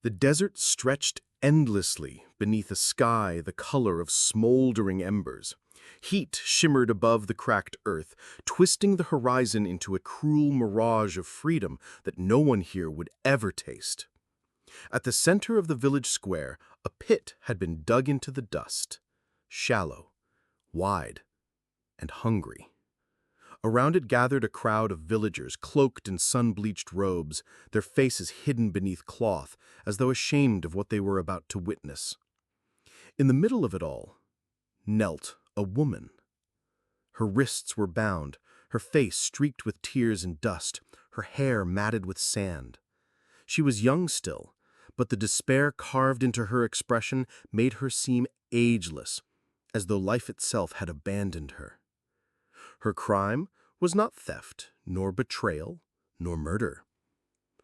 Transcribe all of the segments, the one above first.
The desert stretched endlessly beneath a sky the color of smoldering embers. Heat shimmered above the cracked earth, twisting the horizon into a cruel mirage of freedom that no one here would ever taste. At the center of the village square, a pit had been dug into the dust, shallow, wide, and hungry. Around it gathered a crowd of villagers cloaked in sun-bleached robes, their faces hidden beneath cloth, as though ashamed of what they were about to witness. In the middle of it all knelt a woman. Her wrists were bound, her face streaked with tears and dust, her hair matted with sand. She was young still, but the despair carved into her expression made her seem ageless, as though life itself had abandoned her. Her crime was not theft, nor betrayal, nor murder.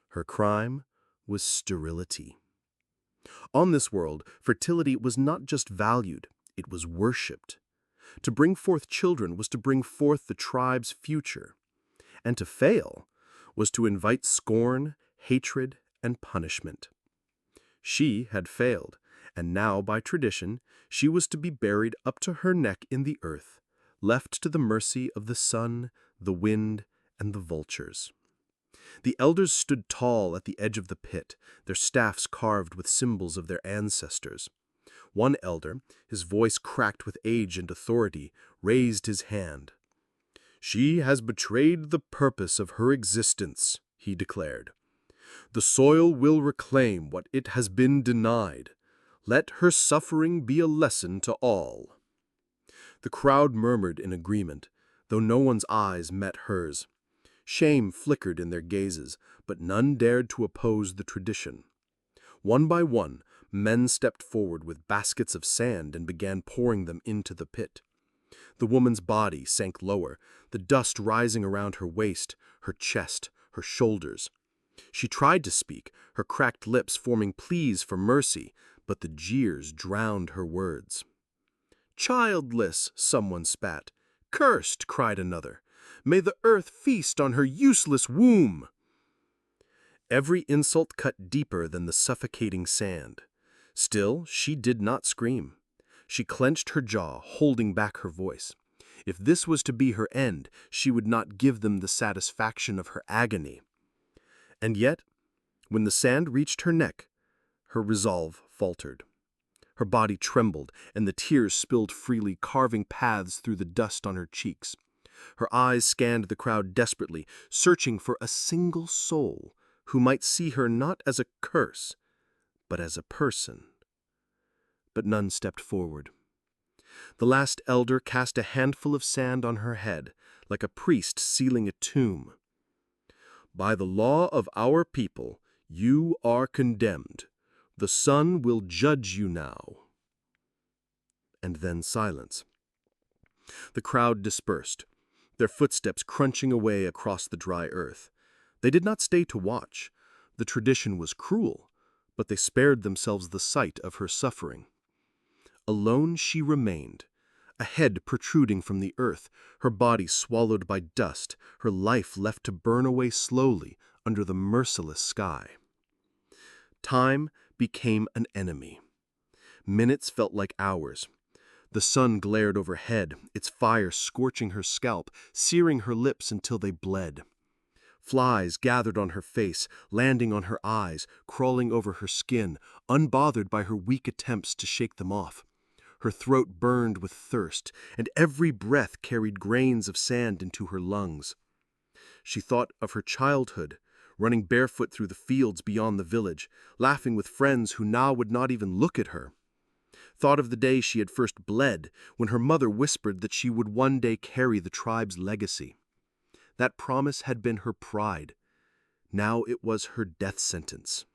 Her crime was sterility. On this world, fertility was not just valued, it was worshipped. To bring forth children was to bring forth the tribe's future, and to fail was to invite scorn, hatred, and punishment. She had failed, and now, by tradition, she was to be buried up to her neck in the earth, left to the mercy of the sun, the wind, and the vultures. The elders stood tall at the edge of the pit, their staffs carved with symbols of their ancestors. One elder, his voice cracked with age and authority, raised his hand. "She has betrayed the purpose of her existence," he declared. "The soil will reclaim what it has been denied. Let her suffering be a lesson to all." The crowd murmured in agreement, though no one's eyes met hers. Shame flickered in their gazes, but none dared to oppose the tradition. One by one, men stepped forward with baskets of sand and began pouring them into the pit. The woman's body sank lower, the dust rising around her waist, her chest, her shoulders. She tried to speak, her cracked lips forming pleas for mercy, but the jeers drowned her words. "Childless," someone spat. "Cursed," cried another. "May the earth feast on her useless womb." Every insult cut deeper than the suffocating sand. Still, she did not scream. She clenched her jaw, holding back her voice. If this was to be her end, she would not give them the satisfaction of her agony. And yet, when the sand reached her neck, her resolve faltered. Her body trembled, and the tears spilled freely, carving paths through the dust on her cheeks. Her eyes scanned the crowd desperately, searching for a single soul who might see her not as a curse, but as a person. But none stepped forward. The last elder cast a handful of sand on her head, like a priest sealing a tomb. "By the law of our people, you are condemned. The sun will judge you now." And then silence. The crowd dispersed, their footsteps crunching away across the dry earth. They did not stay to watch. The tradition was cruel, but they spared themselves the sight of her suffering. Alone she remained, a head protruding from the earth, her body swallowed by dust, her life left to burn away slowly under the merciless sky. Time became an enemy. Minutes felt like hours. The sun glared overhead, its fire scorching her scalp, searing her lips until they bled. Flies gathered on her face, landing on her eyes, crawling over her skin, unbothered by her weak attempts to shake them off. Her throat burned with thirst, and every breath carried grains of sand into her lungs. She thought of her childhood, running barefoot through the fields beyond the village, laughing with friends who now would not even look at her. Thought of the day she had first bled, when her mother whispered that she would one day carry the tribe's legacy. That promise had been her pride. Now it was her death sentence.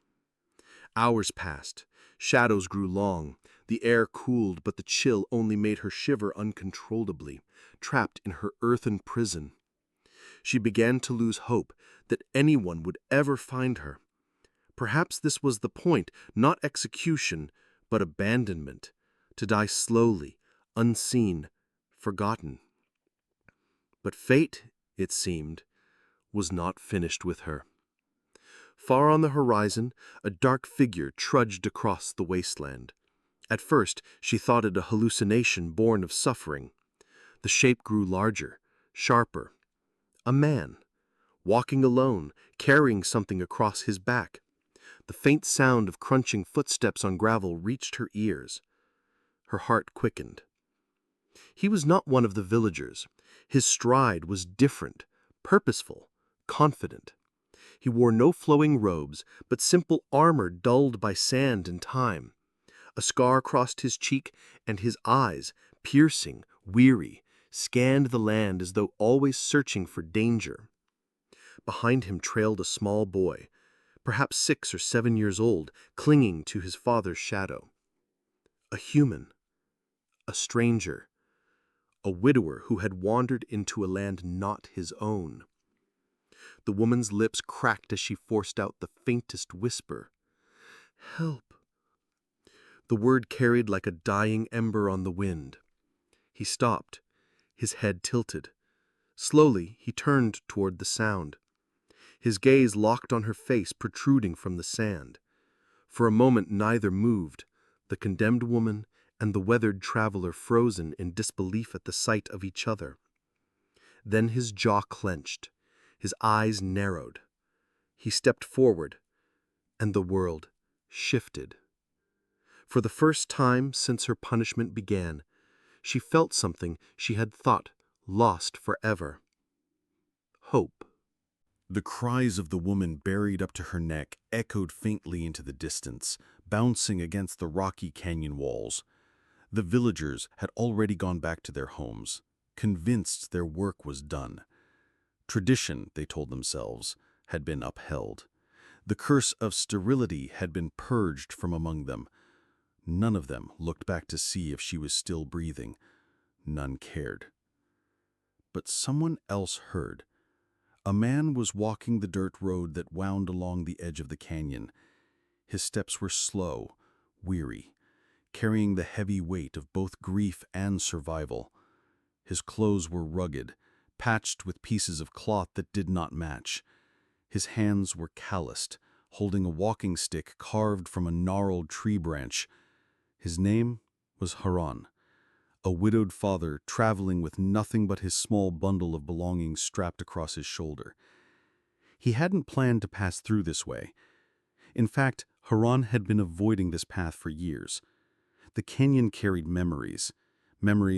Hours passed. Shadows grew long. The air cooled, but the chill only made her shiver uncontrollably, trapped in her earthen prison. She began to lose hope that anyone would ever find her. Perhaps this was the point, not execution, but abandonment, to die slowly, unseen, forgotten. But fate, it seemed, was not finished with her. Far on the horizon, a dark figure trudged across the wasteland. At first, she thought it a hallucination born of suffering. The shape grew larger, sharper. A man, walking alone, carrying something across his back. The faint sound of crunching footsteps on gravel reached her ears. Her heart quickened. He was not one of the villagers. His stride was different, purposeful, confident. He wore no flowing robes, but simple armor dulled by sand and time. A scar crossed his cheek, and his eyes, piercing, weary, scanned the land as though always searching for danger. Behind him trailed a small boy, perhaps 6 or 7 years old, clinging to his father's shadow. A human, a stranger, a widower who had wandered into a land not his own. The woman's lips cracked as she forced out the faintest whisper. "Help." The word carried like a dying ember on the wind. He stopped, his head tilted. Slowly, he turned toward the sound. His gaze locked on her face protruding from the sand. For a moment neither moved, the condemned woman and the weathered traveler frozen in disbelief at the sight of each other. Then his jaw clenched, his eyes narrowed. He stepped forward, and the world shifted. For the first time since her punishment began, she felt something she had thought lost forever. Hope. The cries of the woman buried up to her neck echoed faintly into the distance, bouncing against the rocky canyon walls. The villagers had already gone back to their homes, convinced their work was done. Tradition, they told themselves, had been upheld. The curse of sterility had been purged from among them. None of them looked back to see if she was still breathing. None cared. But someone else heard. A man was walking the dirt road that wound along the edge of the canyon. His steps were slow, weary, carrying the heavy weight of both grief and survival. His clothes were rugged, patched with pieces of cloth that did not match. His hands were calloused, holding a walking stick carved from a gnarled tree branch. His name was Haran, a widowed father traveling with nothing but his small bundle of belongings strapped across his shoulder. He hadn't planned to pass through this way. In fact, Haran had been avoiding this path for years. The canyon carried memories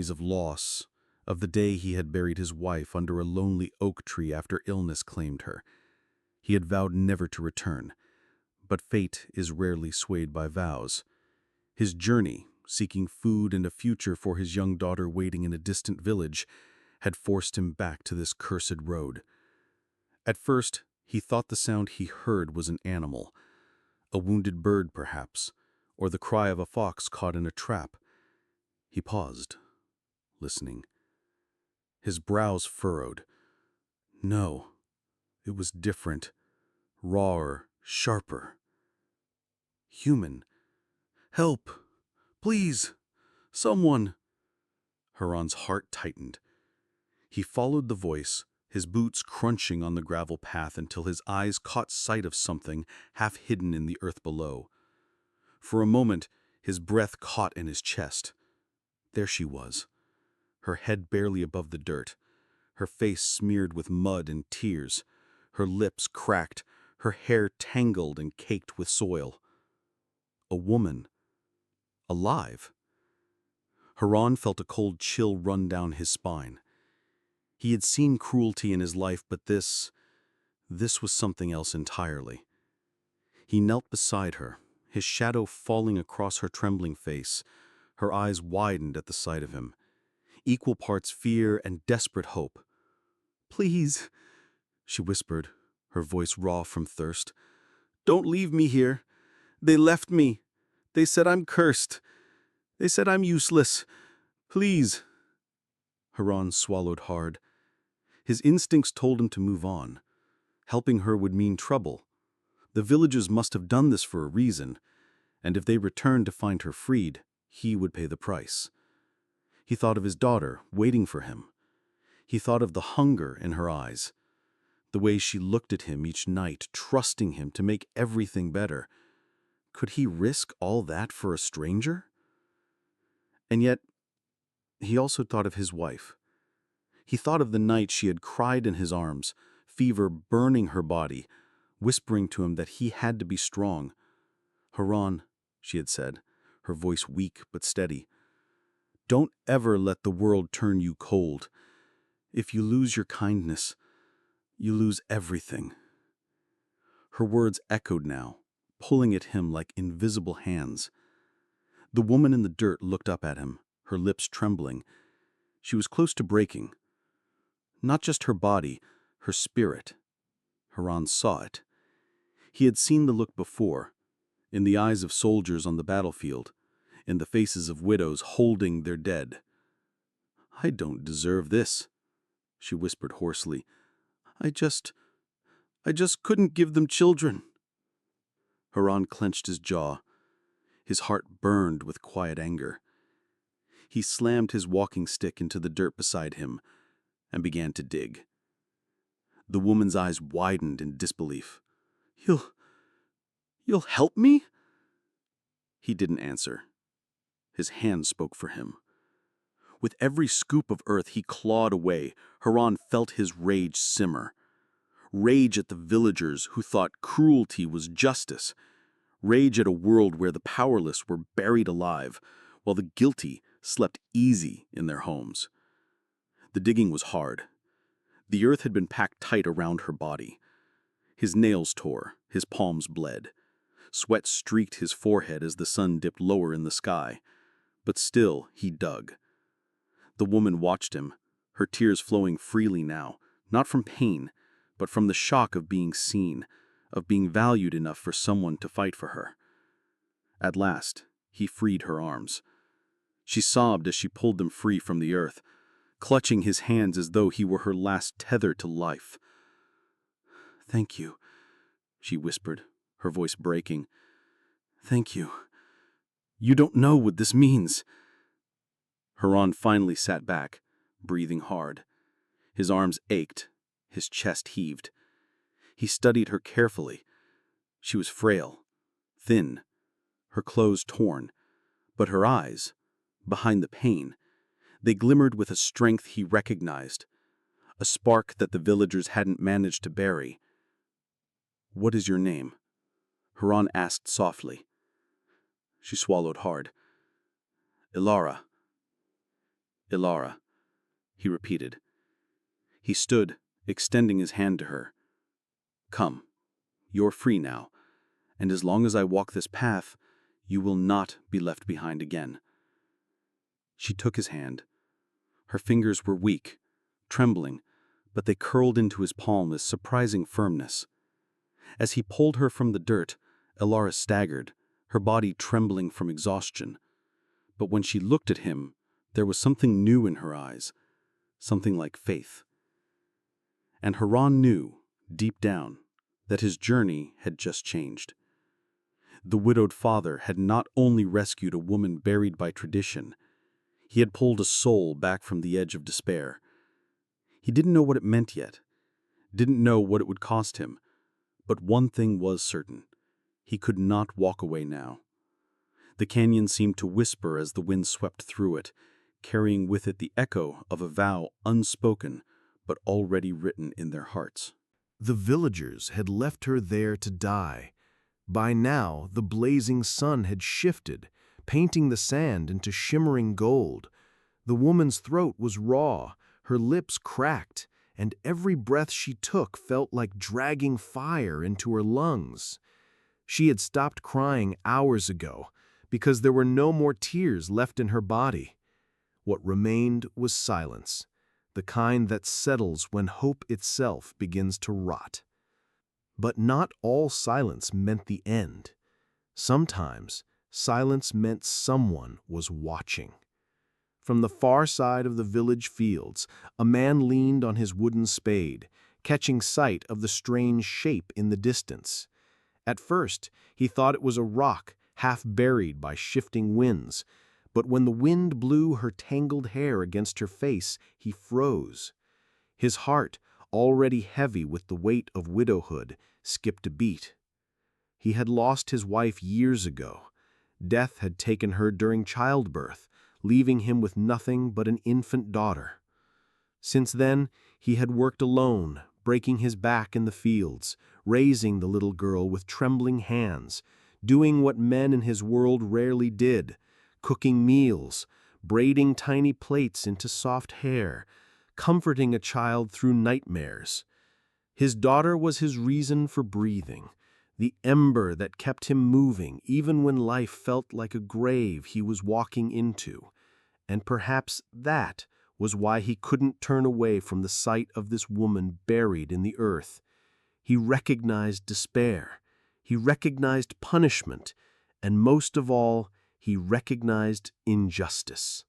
of loss, of the day he had buried his wife under a lonely oak tree after illness claimed her. He had vowed never to return, but fate is rarely swayed by vows. His journey, seeking food and a future for his young daughter waiting in a distant village, had forced him back to this cursed road. At first, he thought the sound he heard was an animal, a wounded bird perhaps, or the cry of a fox caught in a trap. He paused, listening. His brows furrowed. No, it was different, rawer, sharper. Human. "Help! Please! Someone!" Haran's heart tightened. He followed the voice, his boots crunching on the gravel path until his eyes caught sight of something half hidden in the earth below. For a moment, his breath caught in his chest. There she was, her head barely above the dirt, her face smeared with mud and tears, her lips cracked, her hair tangled and caked with soil. A woman. Alive. Haran felt a cold chill run down his spine. He had seen cruelty in his life, but this was something else entirely. He knelt beside her, his shadow falling across her trembling face. Her eyes widened at the sight of him, equal parts fear and desperate hope. "Please," she whispered, her voice raw from thirst. "Don't leave me here. They left me. They said I'm cursed. They said I'm useless. Please." Haran swallowed hard. His instincts told him to move on. Helping her would mean trouble. The villagers must have done this for a reason, and if they returned to find her freed, he would pay the price. He thought of his daughter, waiting for him. He thought of the hunger in her eyes. The way she looked at him each night, trusting him to make everything better. Could he risk all that for a stranger? And yet, he also thought of his wife. He thought of the night she had cried in his arms, fever burning her body, whispering to him that he had to be strong. "Haran," she had said, her voice weak but steady, "don't ever let the world turn you cold. If you lose your kindness, you lose everything." Her words echoed now, pulling at him like invisible hands. The woman in the dirt looked up at him, her lips trembling. She was close to breaking. Not just her body, her spirit. Haran saw it. He had seen the look before, in the eyes of soldiers on the battlefield, in the faces of widows holding their dead. "I don't deserve this," she whispered hoarsely. I just couldn't give them children." Haran clenched his jaw. His heart burned with quiet anger. He slammed his walking stick into the dirt beside him and began to dig. The woman's eyes widened in disbelief. You'll help me?" He didn't answer. His hand spoke for him. With every scoop of earth he clawed away, Haran felt his rage simmer. Rage at the villagers who thought cruelty was justice. Rage at a world where the powerless were buried alive, while the guilty slept easy in their homes. The digging was hard. The earth had been packed tight around her body. His nails tore, his palms bled. Sweat streaked his forehead as the sun dipped lower in the sky. But still he dug. The woman watched him, her tears flowing freely now, not from pain, but from the shock of being seen, of being valued enough for someone to fight for her. At last, he freed her arms. She sobbed as she pulled them free from the earth, clutching his hands as though he were her last tether to life. "Thank you," she whispered, her voice breaking. "Thank you. You don't know what this means." Haran finally sat back, breathing hard. His arms ached, his chest heaved. He studied her carefully. She was frail, thin, her clothes torn, but her eyes, behind the pain, they glimmered with a strength he recognized, a spark that the villagers hadn't managed to bury. "What is your name?" Haran asked softly. She swallowed hard. "Ilara." "Ilara," he repeated. He stood, extending his hand to her. "Come, you're free now, and as long as I walk this path, you will not be left behind again." She took his hand. Her fingers were weak, trembling, but they curled into his palm with surprising firmness. As he pulled her from the dirt, Ilara staggered, her body trembling from exhaustion. But when she looked at him, there was something new in her eyes, something like faith. And Haran knew, deep down, that his journey had just changed. The widowed father had not only rescued a woman buried by tradition, he had pulled a soul back from the edge of despair. He didn't know what it meant yet, didn't know what it would cost him, but one thing was certain: he could not walk away now. The canyon seemed to whisper as the wind swept through it, carrying with it the echo of a vow unspoken but already written in their hearts. The villagers had left her there to die. By now, the blazing sun had shifted, painting the sand into shimmering gold. The woman's throat was raw, her lips cracked, and every breath she took felt like dragging fire into her lungs. She had stopped crying hours ago because there were no more tears left in her body. What remained was silence, the kind that settles when hope itself begins to rot. But not all silence meant the end. Sometimes, silence meant someone was watching. From the far side of the village fields, a man leaned on his wooden spade, catching sight of the strange shape in the distance. At first, he thought it was a rock, half buried by shifting winds, but when the wind blew her tangled hair against her face, he froze. His heart, already heavy with the weight of widowhood, skipped a beat. He had lost his wife years ago. Death had taken her during childbirth, leaving him with nothing but an infant daughter. Since then, he had worked alone, breaking his back in the fields, raising the little girl with trembling hands, doing what men in his world rarely did, cooking meals, braiding tiny plaits into soft hair, comforting a child through nightmares. His daughter was his reason for breathing, the ember that kept him moving even when life felt like a grave he was walking into. And perhaps that was why he couldn't turn away from the sight of this woman buried in the earth. He recognized despair, he recognized punishment, and most of all, he recognized injustice.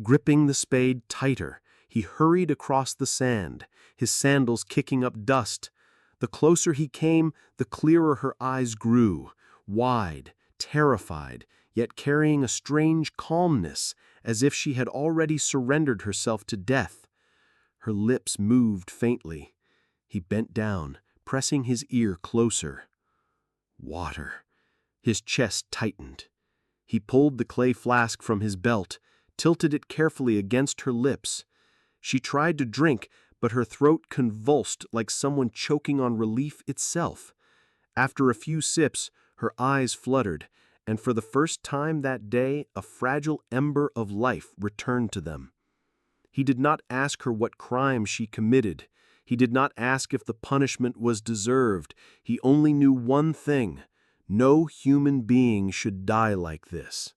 Gripping the spade tighter, he hurried across the sand, his sandals kicking up dust. The closer he came, the clearer her eyes grew, wide, terrified, yet carrying a strange calmness, as if she had already surrendered herself to death. Her lips moved faintly. He bent down, pressing his ear closer. Water. His chest tightened. He pulled the clay flask from his belt, tilted it carefully against her lips. She tried to drink, but her throat convulsed like someone choking on relief itself. After a few sips, her eyes fluttered, and for the first time that day, a fragile ember of life returned to them. He did not ask her what crime she committed. He did not ask if the punishment was deserved. He only knew one thing: no human being should die like this.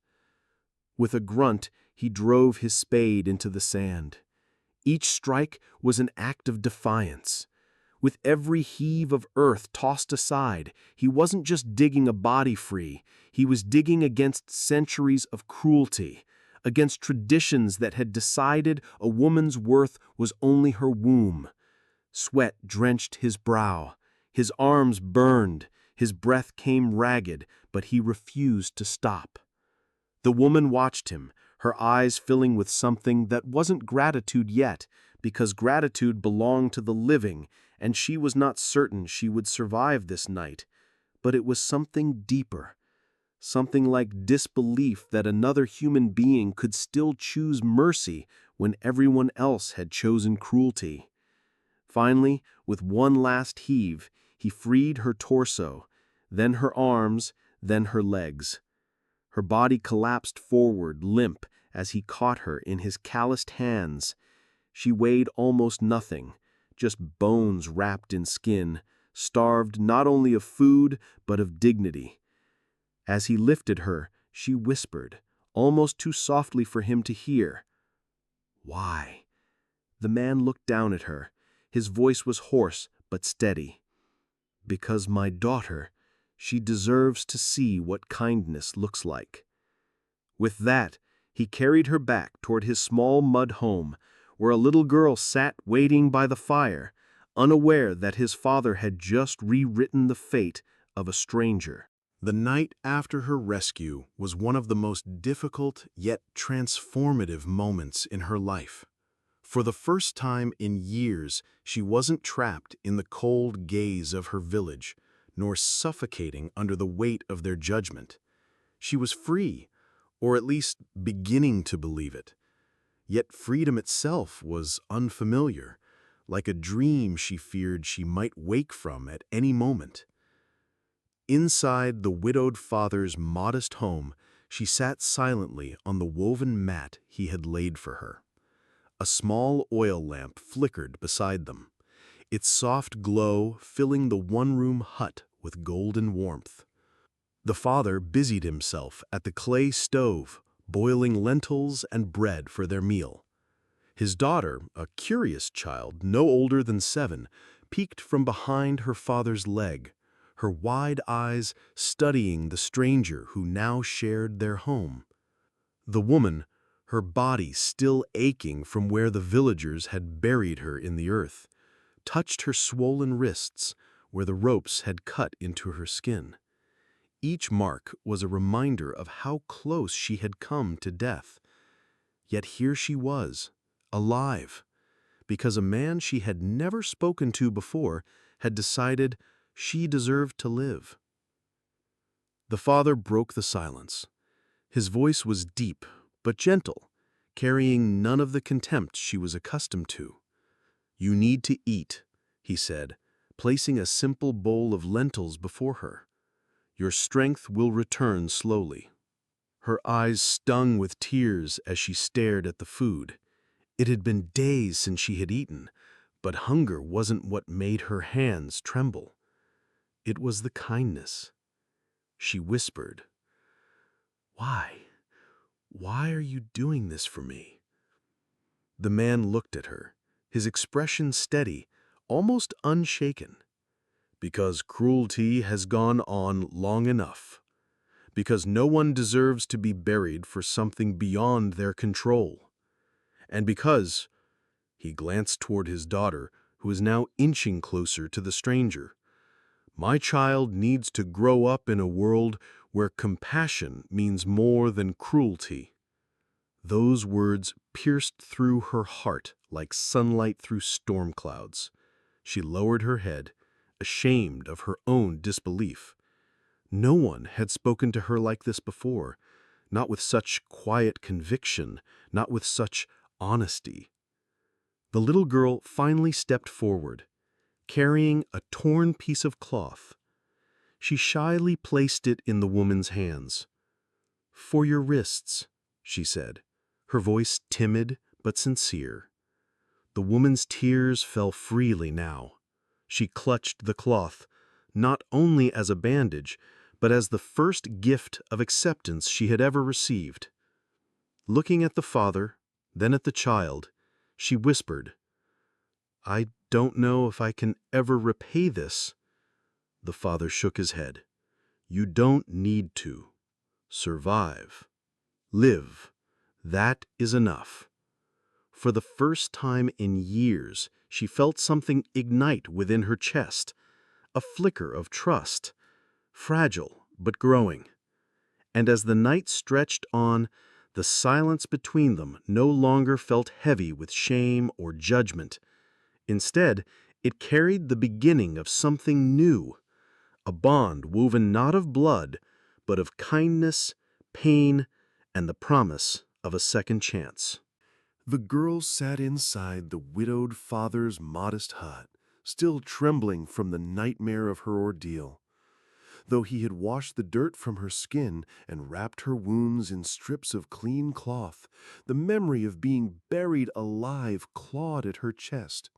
With a grunt, he drove his spade into the sand. Each strike was an act of defiance. With every heave of earth tossed aside, he wasn't just digging a body free, he was digging against centuries of cruelty, against traditions that had decided a woman's worth was only her womb. Sweat drenched his brow, his arms burned, his breath came ragged, but he refused to stop. The woman watched him, her eyes filling with something that wasn't gratitude yet, because gratitude belonged to the living, and she was not certain she would survive this night. But it was something deeper, something like disbelief that another human being could still choose mercy when everyone else had chosen cruelty. Finally, with one last heave, he freed her torso, then her arms, then her legs. Her body collapsed forward, limp, as he caught her in his calloused hands. She weighed almost nothing, just bones wrapped in skin, starved not only of food, but of dignity. As he lifted her, she whispered, almost too softly for him to hear, "Why?" The man looked down at her. His voice was hoarse but steady. "Because my daughter, she deserves to see what kindness looks like." With that, he carried her back toward his small mud home, where a little girl sat waiting by the fire, unaware that his father had just rewritten the fate of a stranger. The night after her rescue was one of the most difficult yet transformative moments in her life. For the first time in years, she wasn't trapped in the cold gaze of her village, nor suffocating under the weight of their judgment. She was free, or at least beginning to believe it. Yet freedom itself was unfamiliar, like a dream she feared she might wake from at any moment. Inside the widowed father's modest home, she sat silently on the woven mat he had laid for her. A small oil lamp flickered beside them, its soft glow filling the one-room hut with golden warmth. The father busied himself at the clay stove, boiling lentils and bread for their meal. His daughter, a curious child no older than 7, peeked from behind her father's leg, her wide eyes studying the stranger who now shared their home. The woman, her body still aching from where the villagers had buried her in the earth, touched her swollen wrists where the ropes had cut into her skin. Each mark was a reminder of how close she had come to death. Yet here she was, alive, because a man she had never spoken to before had decided she deserved to live. The father broke the silence. His voice was deep but gentle, carrying none of the contempt she was accustomed to. "You need to eat," he said, placing a simple bowl of lentils before her. "Your strength will return slowly." Her eyes stung with tears as she stared at the food. It had been days since she had eaten, but hunger wasn't what made her hands tremble. It was the kindness. She whispered, "Why? Why are you doing this for me?" The man looked at her, his expression steady, almost unshaken. "Because cruelty has gone on long enough. Because no one deserves to be buried for something beyond their control. And because," he glanced toward his daughter, who was now inching closer to the stranger, "my child needs to grow up in a world where compassion means more than cruelty." Those words pierced through her heart like sunlight through storm clouds. She lowered her head, ashamed of her own disbelief. No one had spoken to her like this before, not with such quiet conviction, not with such honesty. The little girl finally stepped forward, carrying a torn piece of cloth. She shyly placed it in the woman's hands. "For your wrists," she said, her voice timid but sincere. The woman's tears fell freely now. She clutched the cloth, not only as a bandage, but as the first gift of acceptance she had ever received. Looking at the father, then at the child, she whispered, "I don't know if I can ever repay this." The father shook his head. "You don't need to. Survive. Live. That is enough." For the first time in years, she felt something ignite within her chest, a flicker of trust, fragile but growing. And as the night stretched on, the silence between them no longer felt heavy with shame or judgment. Instead, it carried the beginning of something new, a bond woven not of blood, but of kindness, pain, and the promise of a second chance. The girl sat inside the widowed father's modest hut, still trembling from the nightmare of her ordeal. Though he had washed the dirt from her skin and wrapped her wounds in strips of clean cloth, the memory of being buried alive clawed at her chest.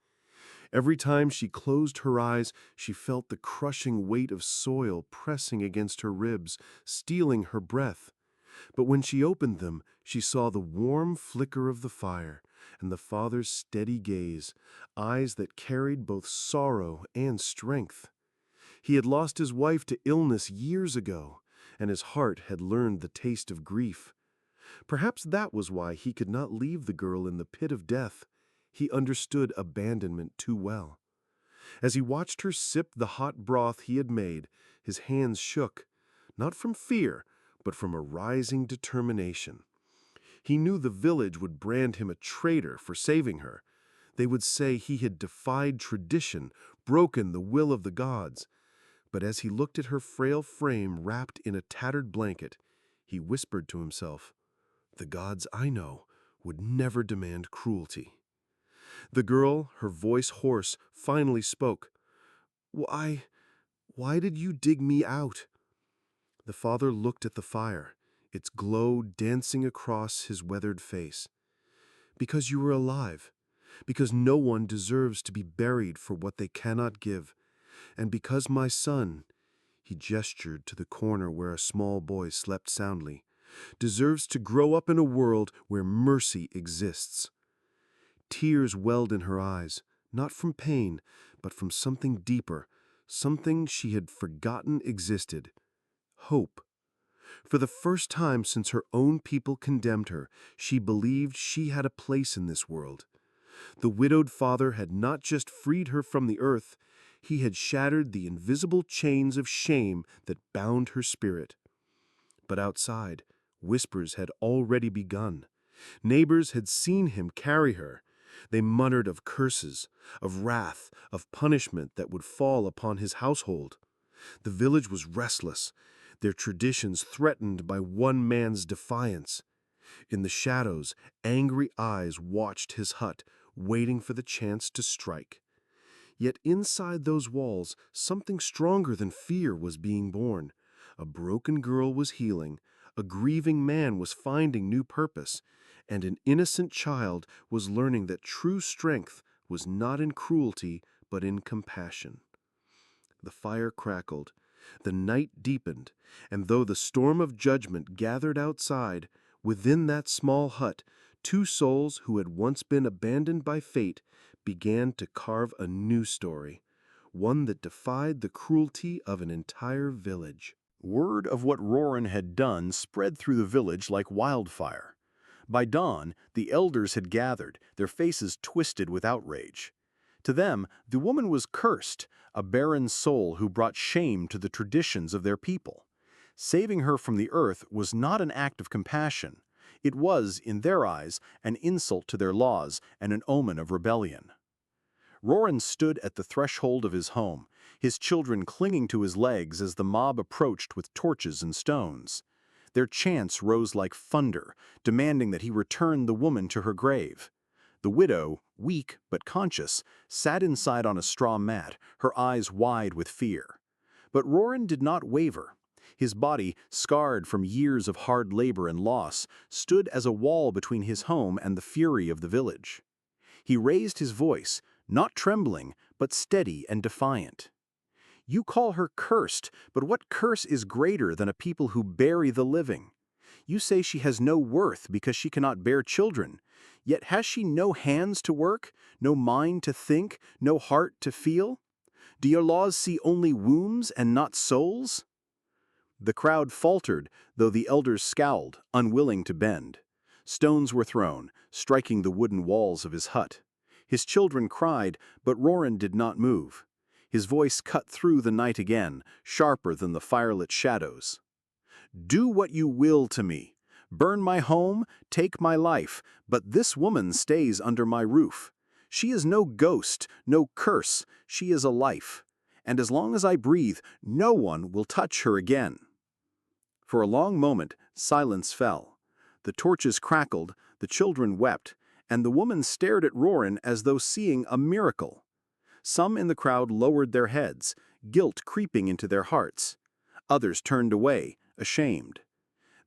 Every time she closed her eyes, she felt the crushing weight of soil pressing against her ribs, stealing her breath. But when she opened them, she saw the warm flicker of the fire and the father's steady gaze, eyes that carried both sorrow and strength. He had lost his wife to illness years ago, and his heart had learned the taste of grief. Perhaps that was why he could not leave the girl in the pit of death. He understood abandonment too well. As he watched her sip the hot broth he had made, his hands shook, not from fear, but from a rising determination. He knew the village would brand him a traitor for saving her. They would say he had defied tradition, broken the will of the gods. But as he looked at her frail frame wrapped in a tattered blanket, he whispered to himself, "The gods I know would never demand cruelty." The girl, her voice hoarse, finally spoke. Why did you dig me out?" The father looked at the fire, its glow dancing across his weathered face. "Because you were alive. Because no one deserves to be buried for what they cannot give. And because my son," he gestured to the corner where a small boy slept soundly, "deserves to grow up in a world where mercy exists." Tears welled in her eyes, not from pain, but from something deeper, something she had forgotten existed. Hope. For the first time since her own people condemned her, she believed she had a place in this world. The widowed father had not just freed her from the earth, he had shattered the invisible chains of shame that bound her spirit. But outside, whispers had already begun. Neighbors had seen him carry her. They muttered of curses, of wrath, of punishment that would fall upon his household. The village was restless, their traditions threatened by one man's defiance. In the shadows, angry eyes watched his hut, waiting for the chance to strike. Yet inside those walls, something stronger than fear was being born. A broken girl was healing, a grieving man was finding new purpose, and an innocent child was learning that true strength was not in cruelty, but in compassion. The fire crackled, the night deepened, and though the storm of judgment gathered outside, within that small hut, two souls who had once been abandoned by fate began to carve a new story, one that defied the cruelty of an entire village. Word of what Roran had done spread through the village like wildfire. By dawn, the elders had gathered, their faces twisted with outrage. To them, the woman was cursed, a barren soul who brought shame to the traditions of their people. Saving her from the earth was not an act of compassion. It was, in their eyes, an insult to their laws and an omen of rebellion. Roran stood at the threshold of his home, his children clinging to his legs as the mob approached with torches and stones. Their chants rose like thunder, demanding that he return the woman to her grave. The widow, weak but conscious, sat inside on a straw mat, her eyes wide with fear. But Roran did not waver. His body, scarred from years of hard labor and loss, stood as a wall between his home and the fury of the village. He raised his voice, not trembling, but steady and defiant. "You call her cursed, but what curse is greater than a people who bury the living? You say she has no worth because she cannot bear children. Yet has she no hands to work, no mind to think, no heart to feel? Do your laws see only wombs and not souls?" The crowd faltered, though the elders scowled, unwilling to bend. Stones were thrown, striking the wooden walls of his hut. His children cried, but Roran did not move. His voice cut through the night again, sharper than the firelit shadows. "Do what you will to me. Burn my home, take my life, but this woman stays under my roof. She is no ghost, no curse, she is a life. And as long as I breathe, no one will touch her again." For a long moment, silence fell. The torches crackled, the children wept, and the woman stared at Roran as though seeing a miracle. Some in the crowd lowered their heads, guilt creeping into their hearts. Others turned away, ashamed.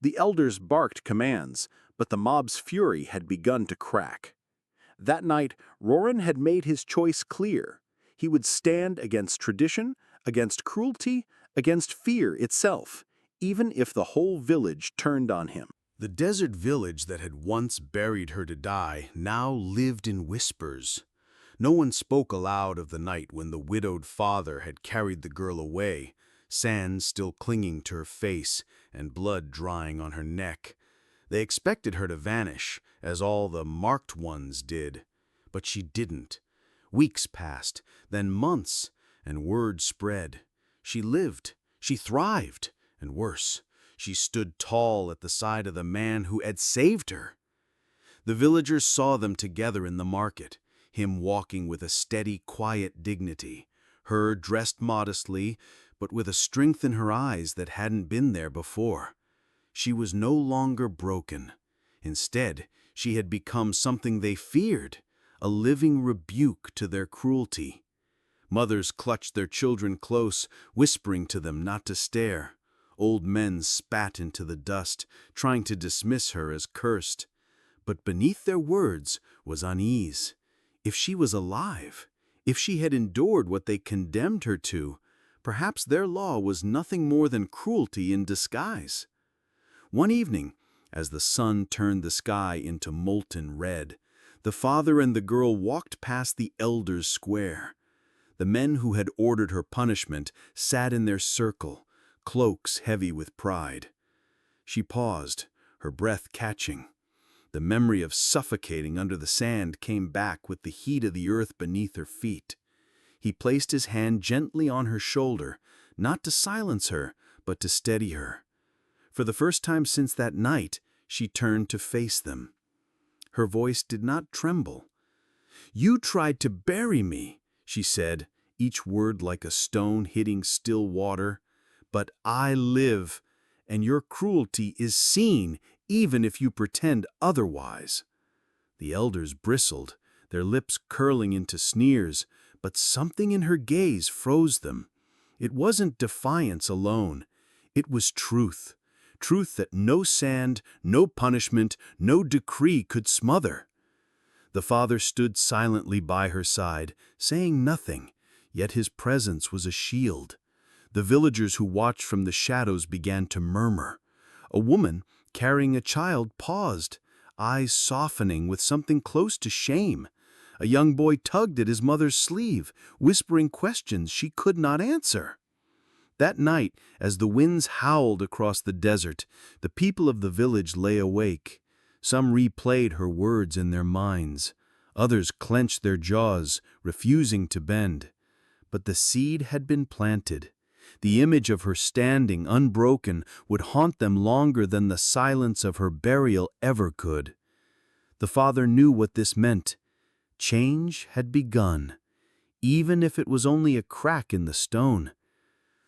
The elders barked commands, but the mob's fury had begun to crack. That night, Roran had made his choice clear. He would stand against tradition, against cruelty, against fear itself, even if the whole village turned on him. The desert village that had once buried her to die now lived in whispers. No one spoke aloud of the night when the widowed father had carried the girl away, sand still clinging to her face and blood drying on her neck. They expected her to vanish, as all the marked ones did. But she didn't. Weeks passed, then months, and word spread. She lived, she thrived, and worse, she stood tall at the side of the man who had saved her. The villagers saw them together in the market, him walking with a steady, quiet dignity, her dressed modestly, but with a strength in her eyes that hadn't been there before. She was no longer broken. Instead, she had become something they feared, a living rebuke to their cruelty. Mothers clutched their children close, whispering to them not to stare. Old men spat into the dust, trying to dismiss her as cursed. But beneath their words was unease. If she was alive, if she had endured what they condemned her to, perhaps their law was nothing more than cruelty in disguise. One evening, as the sun turned the sky into molten red, the father and the girl walked past the elders' square. The men who had ordered her punishment sat in their circle, cloaks heavy with pride. She paused, her breath catching. The memory of suffocating under the sand came back with the heat of the earth beneath her feet. He placed his hand gently on her shoulder, not to silence her, but to steady her. For the first time since that night, she turned to face them. Her voice did not tremble. "You tried to bury me," she said, each word like a stone hitting still water. "But I live, and your cruelty is seen even if you pretend otherwise." The elders bristled, their lips curling into sneers, but something in her gaze froze them. It wasn't defiance alone. It was truth. Truth that no sand, no punishment, no decree could smother. The father stood silently by her side, saying nothing, yet his presence was a shield. The villagers who watched from the shadows began to murmur. A woman, carrying a child, paused, eyes softening with something close to shame. A young boy tugged at his mother's sleeve, whispering questions she could not answer. That night, as the winds howled across the desert, the people of the village lay awake. Some replayed her words in their minds. Others clenched their jaws, refusing to bend. But the seed had been planted. The image of her standing, unbroken, would haunt them longer than the silence of her burial ever could. The father knew what this meant. Change had begun, even if it was only a crack in the stone.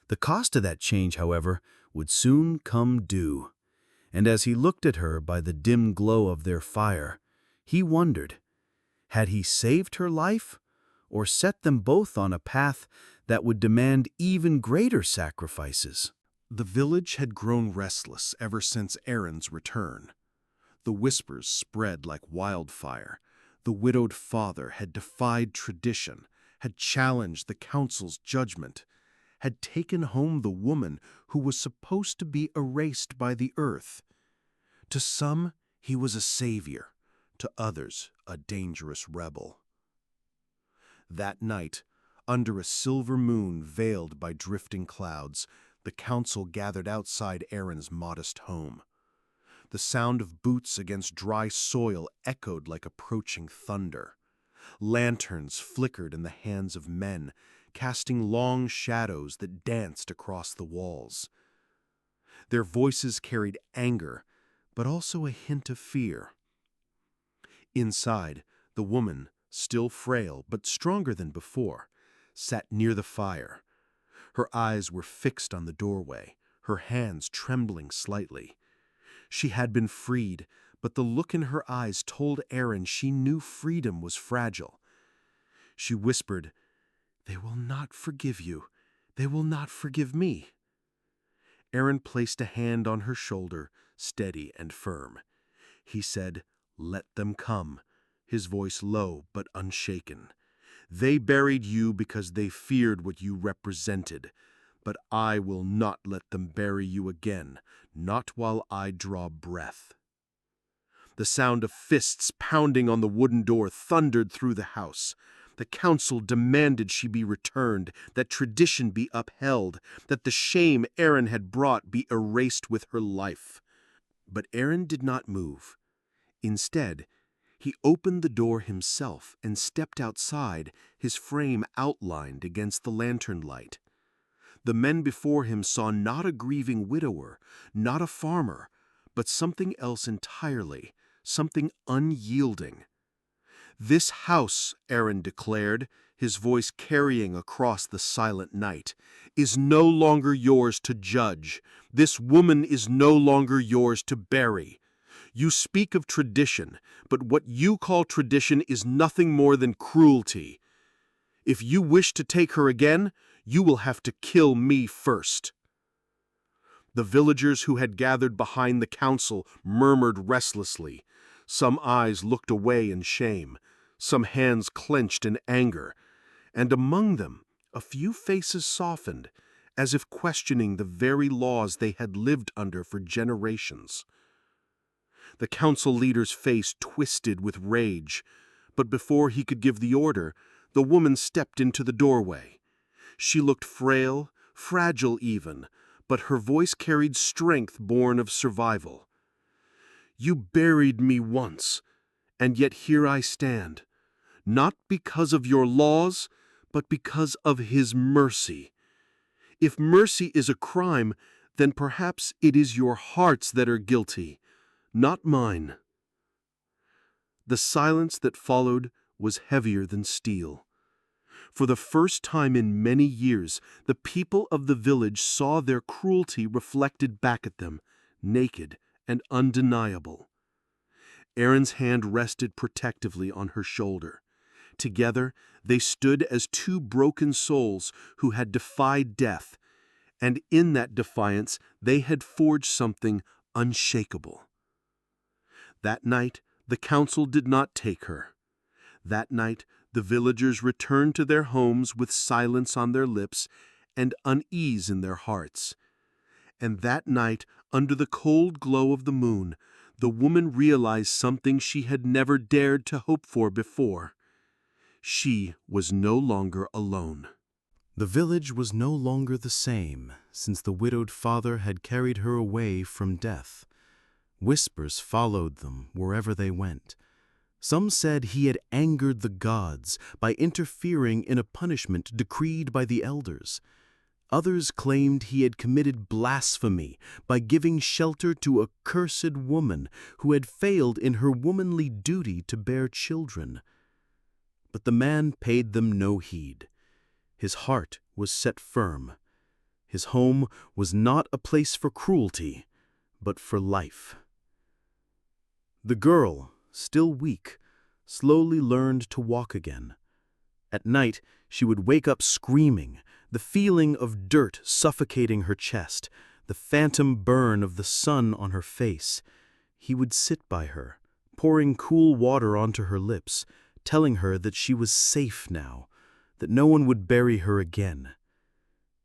The cost of that change, however, would soon come due. And as he looked at her by the dim glow of their fire, he wondered, had he saved her life, or set them both on a path that would demand even greater sacrifices? The village had grown restless ever since Aaron's return. The whispers spread like wildfire. The widowed father had defied tradition, had challenged the council's judgment, had taken home the woman who was supposed to be erased by the earth. To some, he was a savior, to others, a dangerous rebel. That night, under a silver moon veiled by drifting clouds, the council gathered outside Aaron's modest home. The sound of boots against dry soil echoed like approaching thunder. Lanterns flickered in the hands of men, casting long shadows that danced across the walls. Their voices carried anger, but also a hint of fear. Inside, the woman, still frail but stronger than before, sat near the fire. Her eyes were fixed on the doorway, her hands trembling slightly. She had been freed, but the look in her eyes told Aaron she knew freedom was fragile. She whispered, "They will not forgive you. They will not forgive me." Aaron placed a hand on her shoulder, steady and firm. He said, "Let them come," his voice low but unshaken. "They buried you because they feared what you represented. But I will not let them bury you again, not while I draw breath." The sound of fists pounding on the wooden door thundered through the house. The council demanded she be returned, that tradition be upheld, that the shame Aaron had brought be erased with her life. But Aaron did not move. Instead, he opened the door himself and stepped outside, his frame outlined against the lantern light. The men before him saw not a grieving widower, not a farmer, but something else entirely, something unyielding. "This house," Aaron declared, his voice carrying across the silent night, "is no longer yours to judge. This woman is no longer yours to bury. You speak of tradition, but what you call tradition is nothing more than cruelty. If you wish to take her again, you will have to kill me first." The villagers who had gathered behind the council murmured restlessly. Some eyes looked away in shame, some hands clenched in anger, and among them a few faces softened, as if questioning the very laws they had lived under for generations. The council leader's face twisted with rage, but before he could give the order, the woman stepped into the doorway. She looked frail, fragile even, but her voice carried strength born of survival. "You buried me once, and yet here I stand, not because of your laws, but because of His mercy. If mercy is a crime, then perhaps it is your hearts that are guilty, not mine." The silence that followed was heavier than steel. For the first time in many years, the people of the village saw their cruelty reflected back at them, naked and undeniable. Aaron's hand rested protectively on her shoulder. Together, they stood as two broken souls who had defied death, and in that defiance they had forged something unshakable. That night, the council did not take her. That night, the villagers returned to their homes with silence on their lips and unease in their hearts. And that night, under the cold glow of the moon, the woman realized something she had never dared to hope for before. She was no longer alone. The village was no longer the same since the widowed father had carried her away from death. Whispers followed them wherever they went. Some said he had angered the gods by interfering in a punishment decreed by the elders. Others claimed he had committed blasphemy by giving shelter to a cursed woman who had failed in her womanly duty to bear children. But the man paid them no heed. His heart was set firm. His home was not a place for cruelty, but for life. The girl, still weak, slowly learned to walk again. At night, she would wake up screaming, the feeling of dirt suffocating her chest, the phantom burn of the sun on her face. He would sit by her, pouring cool water onto her lips, telling her that she was safe now, that no one would bury her again.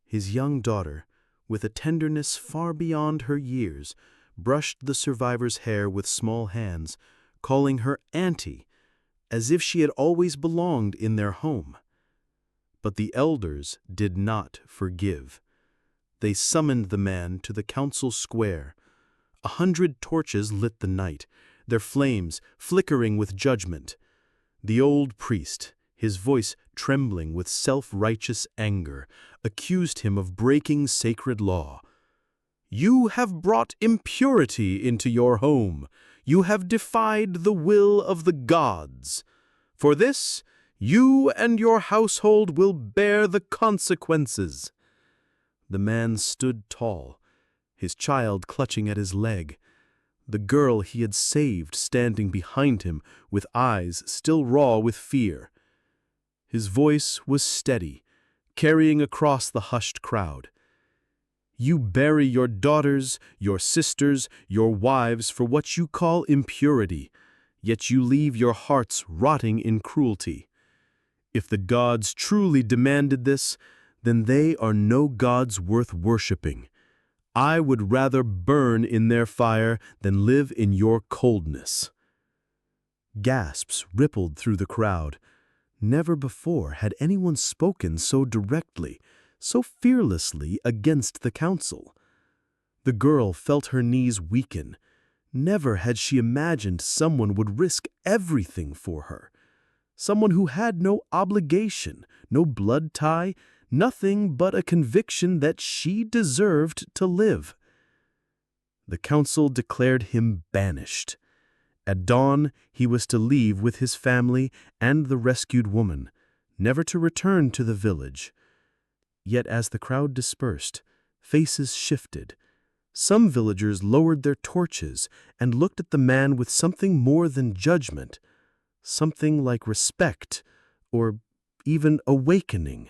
His young daughter, with a tenderness far beyond her years, brushed the survivor's hair with small hands, calling her auntie, as if she had always belonged in their home. But the elders did not forgive. They summoned the man to the council square. 100 torches lit the night, their flames flickering with judgment. The old priest, his voice trembling with self-righteous anger, accused him of breaking sacred law. "You have brought impurity into your home. You have defied the will of the gods. For this, you and your household will bear the consequences." The man stood tall, his child clutching at his leg, the girl he had saved standing behind him with eyes still raw with fear. His voice was steady, carrying across the hushed crowd. "You bury your daughters, your sisters, your wives for what you call impurity, yet you leave your hearts rotting in cruelty. If the gods truly demanded this, then they are no gods worth worshipping. I would rather burn in their fire than live in your coldness." Gasps rippled through the crowd. Never before had anyone spoken so directly, so fearlessly against the council. The girl felt her knees weaken. Never had she imagined someone would risk everything for her. Someone who had no obligation, no blood tie, nothing but a conviction that she deserved to live. The council declared him banished. At dawn, he was to leave with his family and the rescued woman, never to return to the village. Yet as the crowd dispersed, faces shifted. Some villagers lowered their torches and looked at the man with something more than judgment, something like respect or even awakening.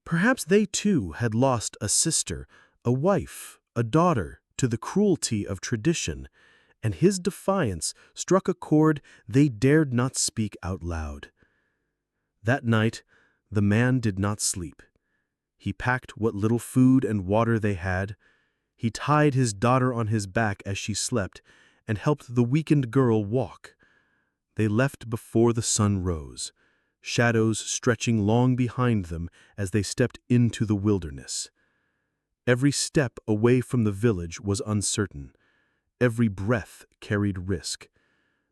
Perhaps they too had lost a sister, a wife, a daughter to the cruelty of tradition, and his defiance struck a chord they dared not speak out loud. That night, the man did not sleep. He packed what little food and water they had. He tied his daughter on his back as she slept and helped the weakened girl walk. They left before the sun rose, shadows stretching long behind them as they stepped into the wilderness. Every step away from the village was uncertain. Every breath carried risk.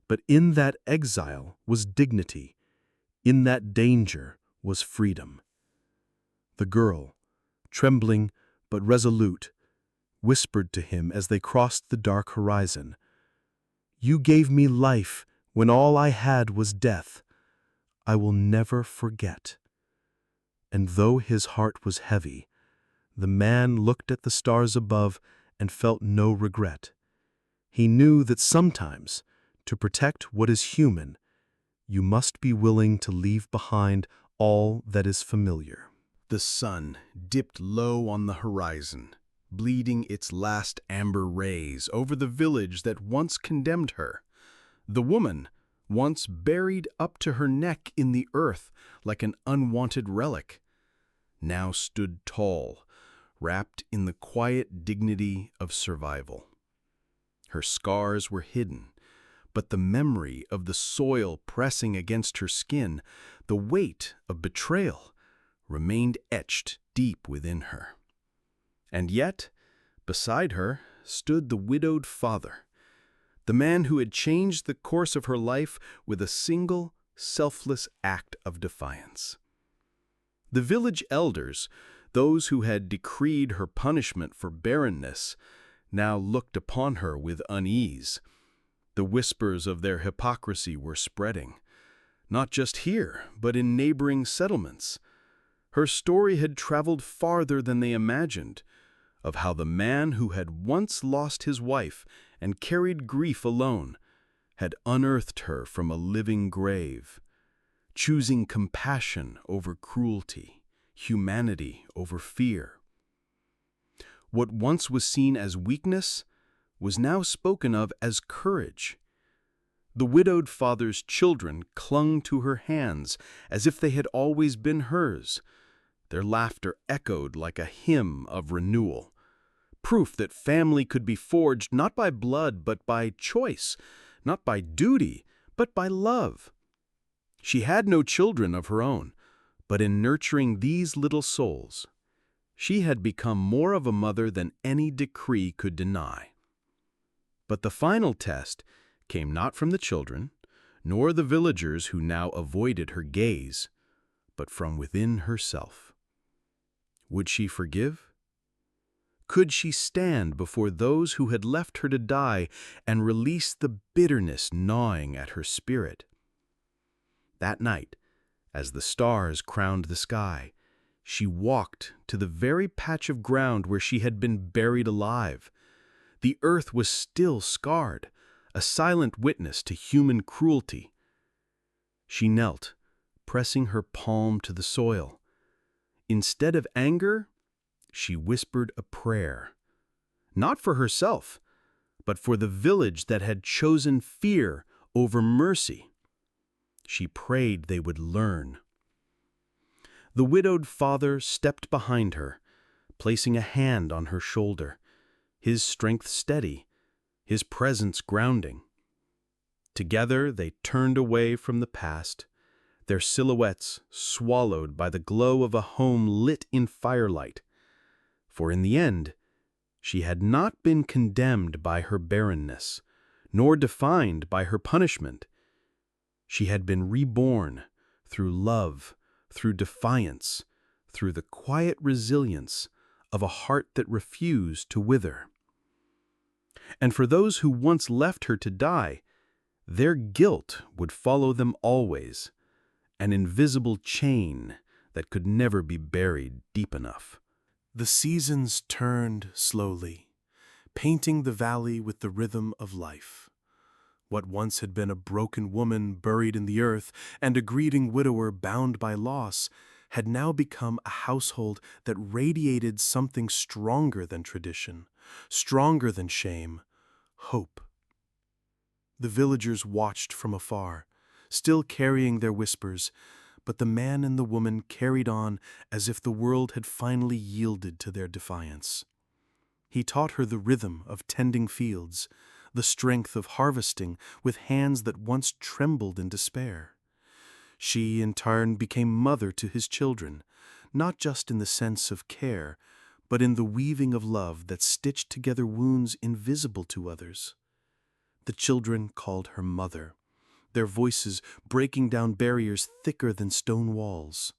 But in that exile was dignity. In that danger was freedom. The girl, trembling but resolute, whispered to him as they crossed the dark horizon, "You gave me life when all I had was death. I will never forget." And though his heart was heavy, the man looked at the stars above and felt no regret. He knew that sometimes, to protect what is human, you must be willing to leave behind all that is familiar. The sun dipped low on the horizon, bleeding its last amber rays over the village that once condemned her. The woman, once buried up to her neck in the earth like an unwanted relic, now stood tall, wrapped in the quiet dignity of survival. Her scars were hidden, but the memory of the soil pressing against her skin, the weight of betrayal, remained etched deep within her. And yet, beside her stood the widowed father, the man who had changed the course of her life with a single, selfless act of defiance. The village elders, those who had decreed her punishment for barrenness, now looked upon her with unease. The whispers of their hypocrisy were spreading, not just here, but in neighboring settlements. Her story had traveled farther than they imagined, of how the man who had once lost his wife and carried grief alone had unearthed her from a living grave, choosing compassion over cruelty, humanity over fear. What once was seen as weakness was now spoken of as courage. The widowed father's children clung to her hands as if they had always been hers. Their laughter echoed like a hymn of renewal, proof that family could be forged not by blood but by choice, not by duty but by love. She had no children of her own, but in nurturing these little souls, she had become more of a mother than any decree could deny. But the final test came not from the children, nor the villagers who now avoided her gaze, but from within herself. Would she forgive? Could she stand before those who had left her to die and release the bitterness gnawing at her spirit? That night, as the stars crowned the sky, she walked to the very patch of ground where she had been buried alive. The earth was still scarred, a silent witness to human cruelty. She knelt, pressing her palm to the soil. Instead of anger, she whispered a prayer, not for herself, but for the village that had chosen fear over mercy. She prayed they would learn. The widowed father stepped behind her, placing a hand on her shoulder, his strength steady, his presence grounding. Together they turned away from the past, their silhouettes swallowed by the glow of a home lit in firelight. For in the end, she had not been condemned by her barrenness, nor defined by her punishment. She had been reborn through love, through defiance, through the quiet resilience of a heart that refused to wither. And for those who once left her to die, their guilt would follow them always, an invisible chain that could never be buried deep enough. The seasons turned slowly, painting the valley with the rhythm of life. What once had been a broken woman buried in the earth and a grieving widower bound by loss had now become a household that radiated something stronger than tradition, stronger than shame, hope. The villagers watched from afar, still carrying their whispers, but the man and the woman carried on as if the world had finally yielded to their defiance. He taught her the rhythm of tending fields, the strength of harvesting with hands that once trembled in despair. She, in turn, became mother to his children, not just in the sense of care, but in the weaving of love that stitched together wounds invisible to others. The children called her mother, their voices breaking down barriers thicker than stone walls.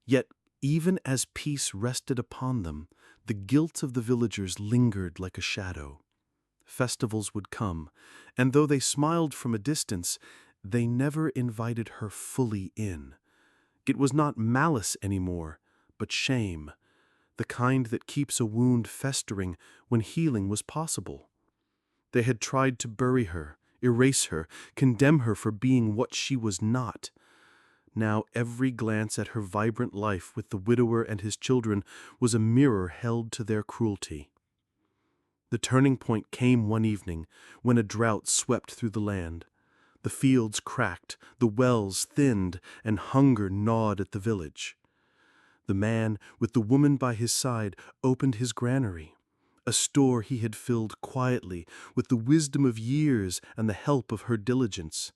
Yet, even as peace rested upon them, the guilt of the villagers lingered like a shadow. Festivals would come, and though they smiled from a distance, they never invited her fully in. It was not malice anymore, but shame, the kind that keeps a wound festering when healing was possible. They had tried to bury her, erase her, condemn her for being what she was not. Now every glance at her vibrant life with the widower and his children was a mirror held to their cruelty. The turning point came one evening when a drought swept through the land. The fields cracked, the wells thinned, and hunger gnawed at the village. The man, with the woman by his side, opened his granary, a store he had filled quietly with the wisdom of years and the help of her diligence.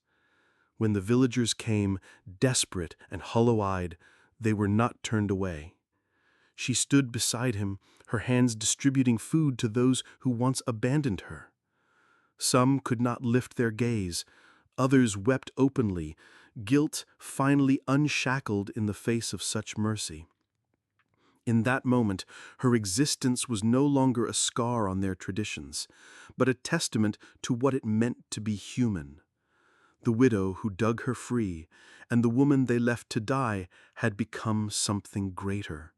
When the villagers came, desperate and hollow-eyed, they were not turned away. She stood beside him, her hands distributing food to those who once abandoned her. Some could not lift their gaze, others wept openly, guilt finally unshackled in the face of such mercy. In that moment, her existence was no longer a scar on their traditions, but a testament to what it meant to be human. The widow who dug her free, and the woman they left to die, had become something greater.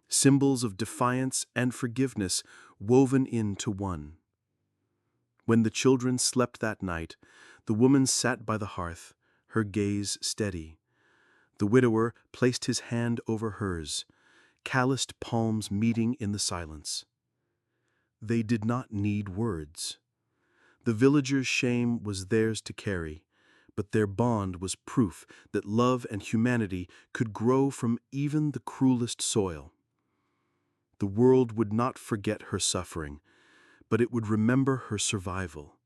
Symbols of defiance and forgiveness woven into one. When the children slept that night, the woman sat by the hearth, her gaze steady. The widower placed his hand over hers, calloused palms meeting in the silence. They did not need words. The villagers' shame was theirs to carry, but their bond was proof that love and humanity could grow from even the cruelest soil. The world would not forget her suffering, but it would remember her survival,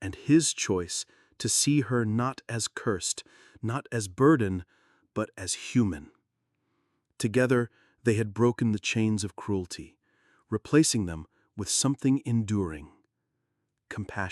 and his choice to see her not as cursed, not as burden, but as human. Together, they had broken the chains of cruelty, replacing them with something enduring: compassion.